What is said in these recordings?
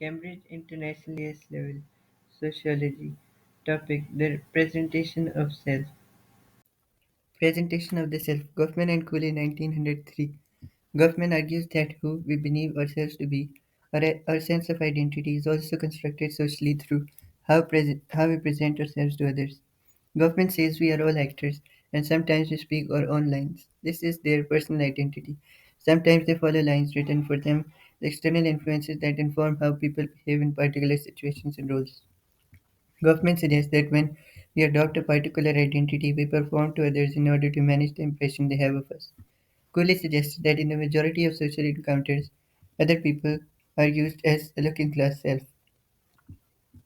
Cambridge Internationalist Level Sociology. Topic: The Presentation of Self. Presentation of the Self. Goffman and Cooley, 1903. Goffman argues that who we believe ourselves to be, our sense of identity, is also constructed socially through how we present ourselves to others. Goffman says we are all actors, and sometimes we speak our own lines. This is their personal identity. Sometimes they follow lines written for them, the external influences that inform how people behave in particular situations and roles. Goffman suggests that when we adopt a particular identity, we perform to others in order to manage the impression they have of us. Cooley suggested that in the majority of social encounters, other people are used as a looking glass self.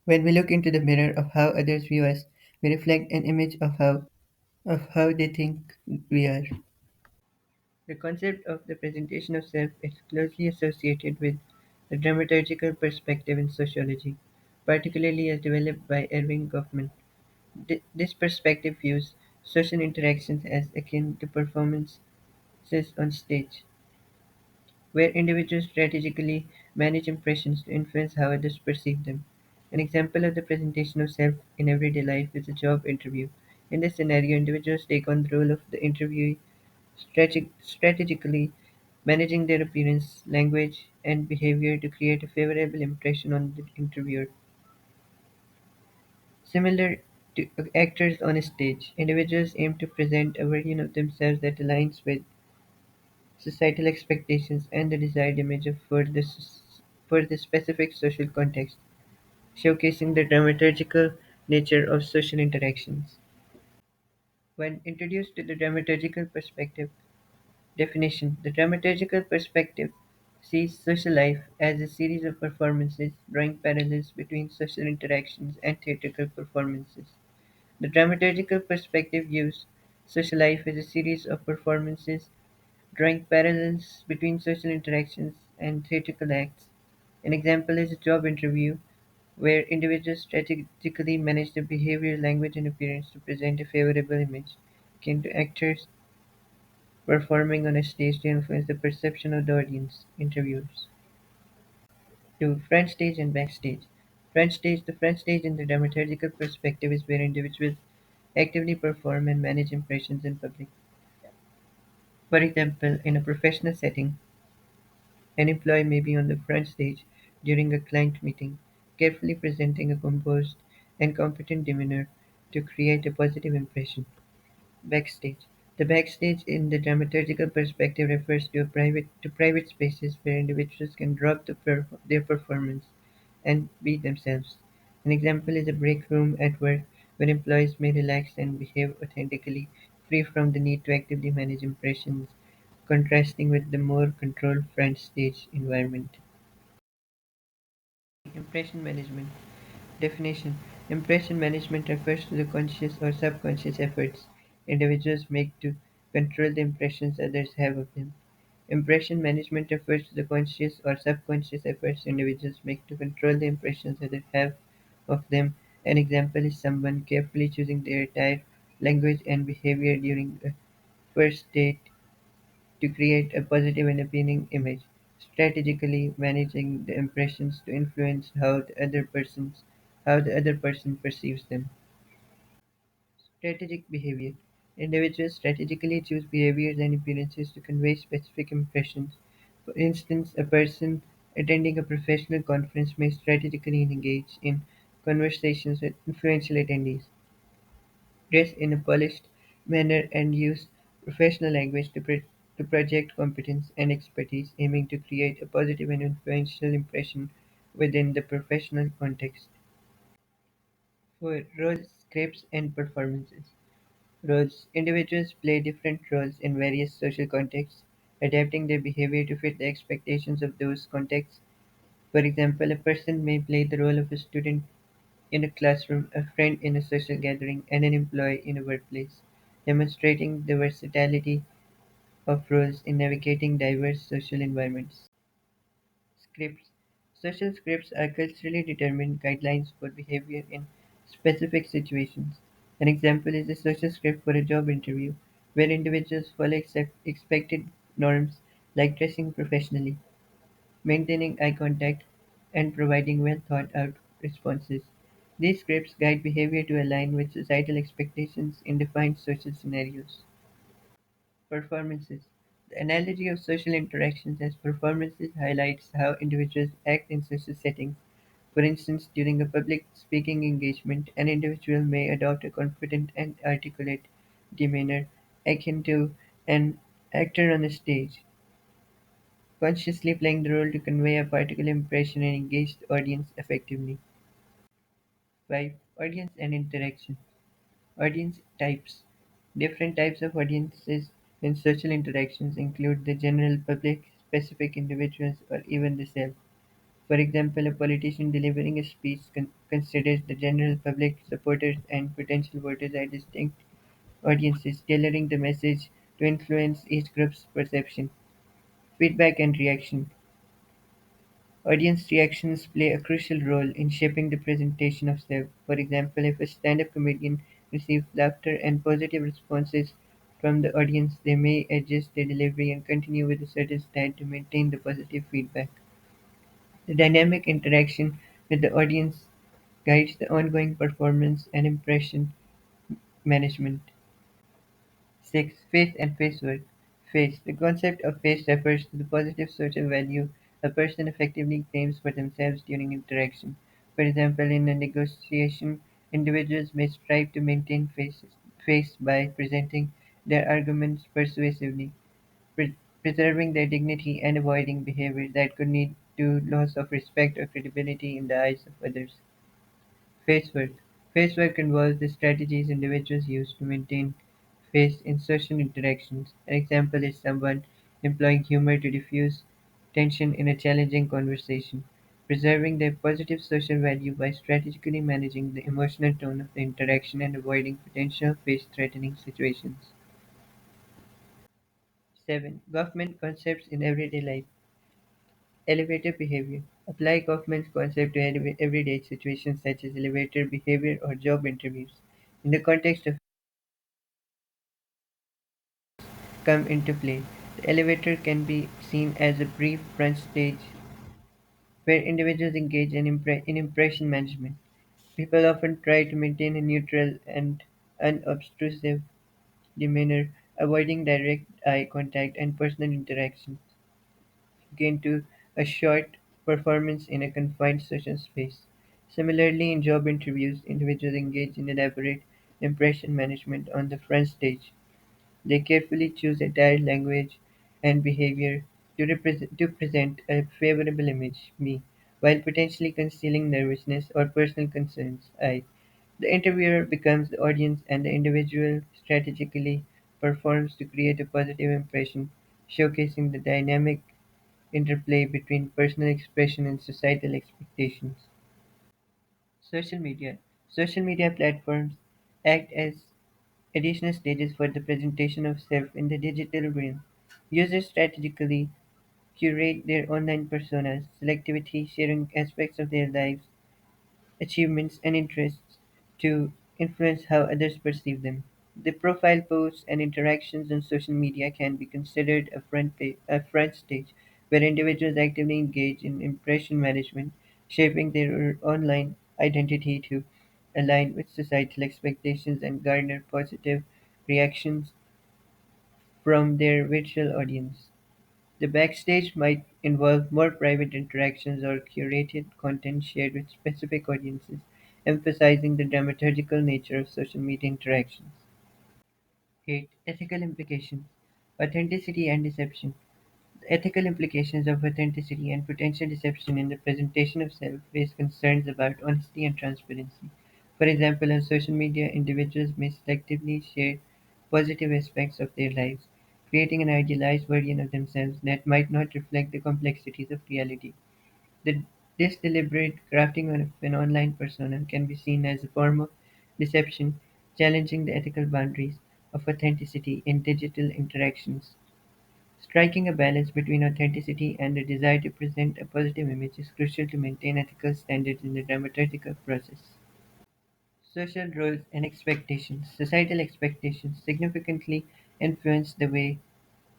When we look into the mirror of how others view us, we reflect an image of how they think we are. The concept of the presentation of self is closely associated with the dramaturgical perspective in sociology, particularly as developed by Erving Goffman. This perspective views social interactions as akin to performances on stage, where individuals strategically manage impressions to influence how others perceive them. An example of the presentation of self in everyday life is a job interview. In this scenario, individuals take on the role of the interviewee, strategically managing their appearance, language, and behavior to create a favorable impression on the interviewer. Similar to actors on a stage, individuals aim to present a version of themselves that aligns with societal expectations and the desired image for the specific social context, showcasing the dramaturgical nature of social interactions. When introduced to the dramaturgical perspective definition, the dramaturgical perspective sees social life as a series of performances, drawing parallels between social interactions and theatrical performances. The dramaturgical perspective views social life as a series of performances, drawing parallels between social interactions and theatrical acts. An example is a job interview, where individuals strategically manage their behavior, language, and appearance to present a favorable image, akin to actors performing on a stage to influence the perception of the audience. Interviewers. 2. Front stage and backstage. Front stage. The front stage in the dramaturgical perspective is where individuals actively perform and manage impressions in public. For example, in a professional setting, an employee may be on the front stage during a client meeting, carefully presenting a composed and competent demeanor to create a positive impression. Backstage. The backstage in the dramaturgical perspective refers to private spaces where individuals can drop their performance and be themselves. An example is a break room at work where employees may relax and behave authentically, free from the need to actively manage impressions, contrasting with the more controlled front stage environment. Impression management. Definition: Impression management refers to the conscious or subconscious efforts individuals make to control the impressions others have of them. Impression management refers to the conscious or subconscious efforts individuals make to control the impressions others have of them. An example is someone carefully choosing their attire, language, and behavior during a first date to create a positive and appealing image, strategically managing the impressions to influence how the other person perceives them. Strategic behavior. Individuals strategically choose behaviors and appearances to convey specific impressions. For instance, a person attending a professional conference may strategically engage in conversations with influential attendees, dress in a polished manner, and use professional language to project competence and expertise, aiming to create a positive and influential impression within the professional context. For roles, scripts, and performances. Roles. Individuals play different roles in various social contexts, adapting their behavior to fit the expectations of those contexts. For example, a person may play the role of a student in a classroom, a friend in a social gathering, and an employee in a workplace, demonstrating the versatility of roles in navigating diverse social environments. Scripts. Social scripts are culturally determined guidelines for behavior in specific situations. An example is a social script for a job interview, where individuals follow expected norms like dressing professionally, maintaining eye contact, and providing well thought out responses. These scripts guide behavior to align with societal expectations in defined social scenarios. Performances. The analogy of social interactions as performances highlights how individuals act in social settings. For instance, during a public speaking engagement, an individual may adopt a confident and articulate demeanor akin to an actor on a stage, consciously playing the role to convey a particular impression and engage the audience effectively. 5. Audience and interaction. Audience types. Different types of audiences in social interactions include the general public, specific individuals, or even the self. For example, a politician delivering a speech considers the general public, supporters, and potential voters as distinct audiences, tailoring the message to influence each group's perception. Feedback and reaction. Audience reactions play a crucial role in shaping the presentation of self. For example, if a stand-up comedian receives laughter and positive responses from the audience, they may adjust their delivery and continue with a certain style to maintain the positive feedback. The dynamic interaction with the audience guides the ongoing performance and impression management. 6. Face and face work. Face. The concept of face refers to the positive social value a person effectively claims for themselves during interaction. For example, in a negotiation, individuals may strive to maintain face by presenting their arguments persuasively, preserving their dignity and avoiding behavior that could lead to loss of respect or credibility in the eyes of others. Face work. Face work involves the strategies individuals use to maintain face in social interactions. An example is someone employing humor to diffuse tension in a challenging conversation, preserving their positive social value by strategically managing the emotional tone of the interaction and avoiding potential face-threatening situations. 7. Government concepts in everyday life. Elevator behavior. Apply Kaufman's concept to everyday situations such as elevator behavior or job interviews. In the context of come into play, the elevator can be seen as a brief front stage where individuals engage in impression management. People often try to maintain a neutral and unobtrusive demeanor, avoiding direct eye contact and personal interaction. Into a short performance in a confined social space. Similarly, in job interviews, individuals engage in elaborate impression management on the front stage. They carefully choose attire, language, and behavior to present a favorable image, me, while potentially concealing nervousness or personal concerns, I. The interviewer becomes the audience and the individual strategically performs to create a positive impression, showcasing the dynamic interplay between personal expression and societal expectations. Social media. Social media platforms act as additional stages for the presentation of self in the digital realm. Users strategically curate their online personas, selectivity, sharing aspects of their lives, achievements, and interests to influence how others perceive them. The profile posts and interactions on social media can be considered a front stage where individuals actively engage in impression management, shaping their online identity to align with societal expectations and garner positive reactions from their virtual audience. The backstage might involve more private interactions or curated content shared with specific audiences, emphasizing the dramaturgical nature of social media interactions. 8. Ethical implications. Authenticity and deception. The ethical implications of authenticity and potential deception in the presentation of self raise concerns about honesty and transparency. For example, on social media, individuals may selectively share positive aspects of their lives, creating an idealized version of themselves that might not reflect the complexities of reality. The, this deliberate crafting of an online persona can be seen as a form of deception, challenging the ethical boundaries of authenticity in digital interactions. Striking a balance between authenticity and the desire to present a positive image is crucial to maintain ethical standards in the dramaturgical process. Social roles and expectations. Societal expectations significantly influence the way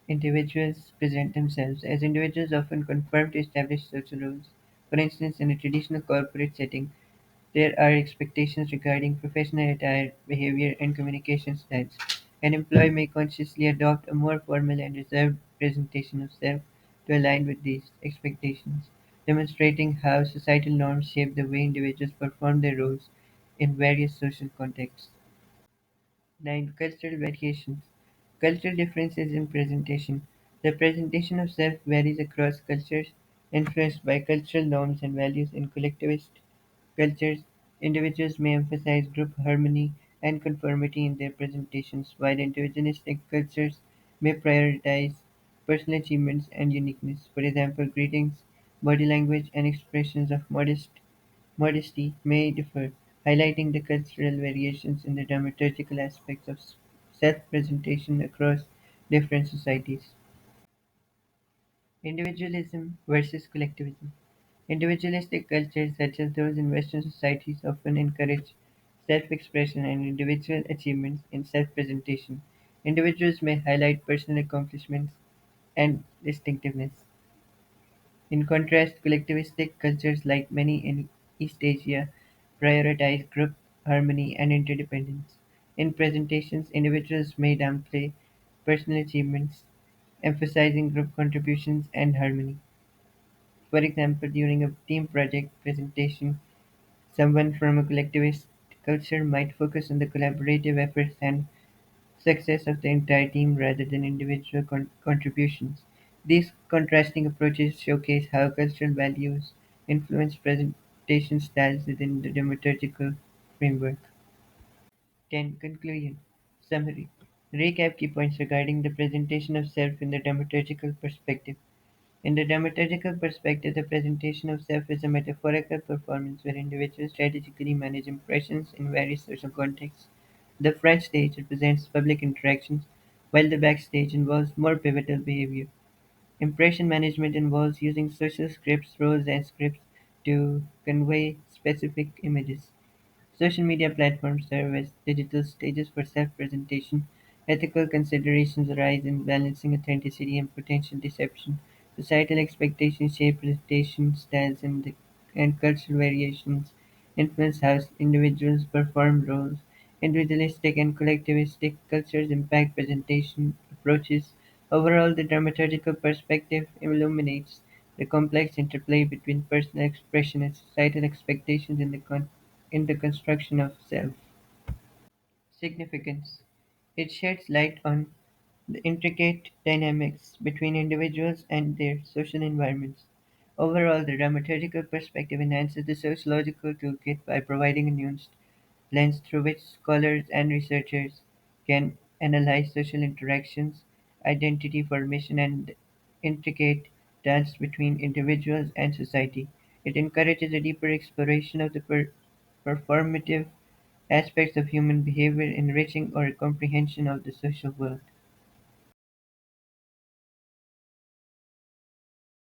individuals present themselves, as individuals often conform to established social roles. For instance, in a traditional corporate setting, there are expectations regarding professional attire, behavior, and communication styles. An employee may consciously adopt a more formal and reserved presentation of self to align with these expectations, demonstrating how societal norms shape the way individuals perform their roles in various social contexts. 9. Cultural variations. Cultural differences in presentation. The presentation of self varies across cultures, influenced by cultural norms and values. In collectivist cultures, individuals may emphasize group harmony and conformity in their presentations, while individualistic cultures may prioritize personal achievements and uniqueness. For example, greetings, body language, and expressions of modesty may differ, highlighting the cultural variations in the dramaturgical aspects of self-presentation across different societies. Individualism versus collectivism. Individualistic cultures, such as those in Western societies, often encourage self-expression and individual achievements in self-presentation. Individuals may highlight personal accomplishments and distinctiveness. In contrast, collectivistic cultures, like many in East Asia, prioritize group harmony and interdependence. In presentations, individuals may downplay personal achievements, emphasizing group contributions and harmony. For example, during a team project presentation, someone from a collectivist culture might focus on the collaborative efforts and success of the entire team rather than individual contributions. These contrasting approaches showcase how cultural values influence presentation styles within the dramaturgical framework. 10. Conclusion. Summary. Recap key points regarding the presentation of self in the dramaturgical perspective. In the dramaturgical perspective, the presentation of self is a metaphorical performance where individuals strategically manage impressions in various social contexts. The front stage represents public interactions, while the backstage involves more pivotal behavior. Impression management involves using social scripts, roles, and scripts to convey specific images. Social media platforms serve as digital stages for self-presentation. Ethical considerations arise in balancing authenticity and potential deception. Societal expectations shape presentation styles, and cultural variations influence how individuals perform roles. Individualistic and collectivistic cultures impact presentation approaches. Overall, the dramaturgical perspective illuminates the complex interplay between personal expression and societal expectations in the construction of self. Significance. It sheds light on the intricate dynamics between individuals and their social environments. Overall, the dramaturgical perspective enhances the sociological toolkit by providing a nuanced lens through which scholars and researchers can analyze social interactions, identity formation, and the intricate dance between individuals and society. It encourages a deeper exploration of the performative aspects of human behavior, enriching our comprehension of the social world.